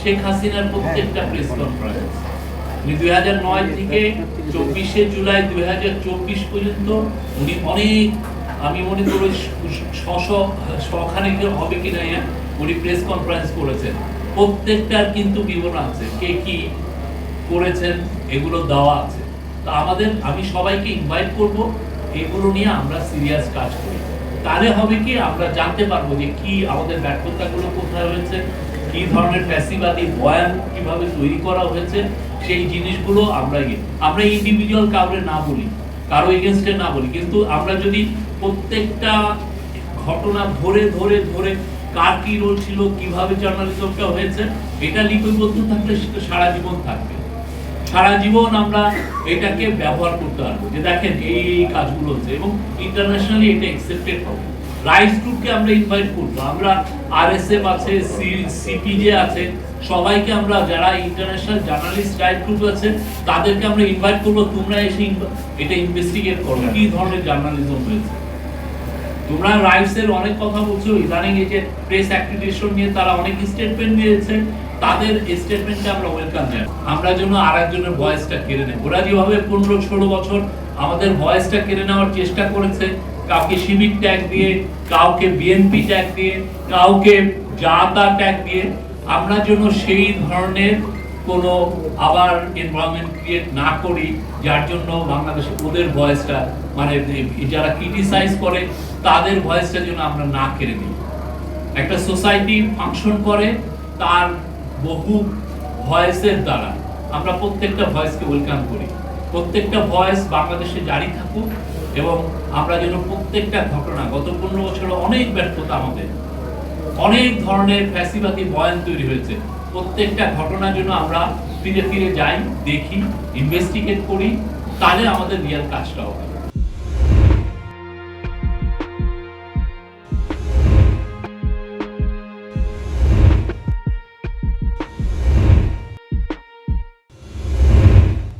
শেখ হাসিনার প্রত্যেকটা press conference 2009 থেকে 24শে জুলাই 2024 পর্যন্ত উনি অনেক, আমি মনে করি শখানেক হবে কিনা উনি প্রেস কনফারেন্স করেছেন। প্রত্যেকটার কিন্তু বিবরণ আছে, কে কি করেছেন এগুলো দেওয়া আছে। তো আমি সবাইকে ইনভাইট করব, এগুলো নিয়ে আমরা সিরিয়াস কাজ করি। তাহলে হবে কি, আমরা জানতে পারবো যে কি আমাদের ব্যর্থতাগুলো কোথায় হয়েছে, কি ধরনের ফ্যাসিবাদী বয়ান কিভাবে তৈরি করা হয়েছে, সেই জিনিসগুলো আমরা ইন্ডিভিজুয়াল কাউকে না বলি, কারো এগেনস্টে না বলি, কিন্তু আমরা যদি প্রত্যেকটা ঘটনা ধরে ধরে ধরে কার কি রোল ছিল, কিভাবে জার্নালিজমটা হয়েছে, এটা লিপিবদ্ধ থাকলে সারা জীবন থাকবে। সারা জীবন আমরা এটাকে ব্যবহার করতে পারবো যে দেখেন এই কাজগুলো হচ্ছে, এবং ইন্টারন্যাশনালি এটা অ্যাকসেপ্টেড হবে। রাইস গ্রুপকে আমরা ইনভাইট করবো, আমরা আরএসএফ আছে, সিপিজে আছে, সবাইকে আমরা, যারা ইন্টারন্যাশনাল জার্নালিস্ট রাইট গ্রুপ আছে, তাদেরকে আমরা ইনভাইট করবো, তোমরা এসে এটা ইনভেস্টিগেট করো কি ধরনের জার্নালিজম হয়েছে। তোমরা রাইটসের অনেক কথা বলছো, ইদানিং এই যে প্রেস অ্যাক্রিডিটেশন নিয়ে তারা অনেক স্টেটমেন্ট দিয়েছে, তাদের স্টেটমেন্টকে আমরা ওয়েলকাম জানাই। আমরা যেন আরেকজনের ভয়েসটা কেড়ে নেই। ওরা যেভাবে 15-16 বছর আমাদের ভয়েসটা কেড়ে নেওয়ার চেষ্টা করেছে, কাউকে সিভিক ট্যাগ দিয়ে, কাউকে বিএনপি ট্যাগ দিয়ে, কাউকে জাতা ট্যাগ দিয়ে, আমরা যেন সেই ধরনের কোনো আবার এনভায়রনমেন্ট ক্রিয়েট না করি, যার জন্য বাংলাদেশে ওদের ভয়েসটা, মানে যারা ক্রিটিসাইজ করে তাদের ভয়েসটা যেন আমরা না কেড়ে নিই। একটা সোসাইটি ফাংশন করে তার বহু ভয়েসের দ্বারা, আমরা প্রত্যেকটা ভয়েসকে ওয়েলকাম করি। প্রত্যেকটা ভয়েস বাংলাদেশে জারি থাকুক, এবং আমরা যেন প্রত্যেকটা ঘটনা, গত 15 বছরে অনেক ব্যর্থতা, আমাদের অনেক ধরনের ফ্যাসিবাদী বয়ান তৈরি হয়েছে, প্রত্যেকটা ঘটনার জন্য আমরা ফিরে ফিরে যাই, দেখি, ইনভেস্টিগেট করি, তাহলে আমাদের রিয়েল কাজটা হবে।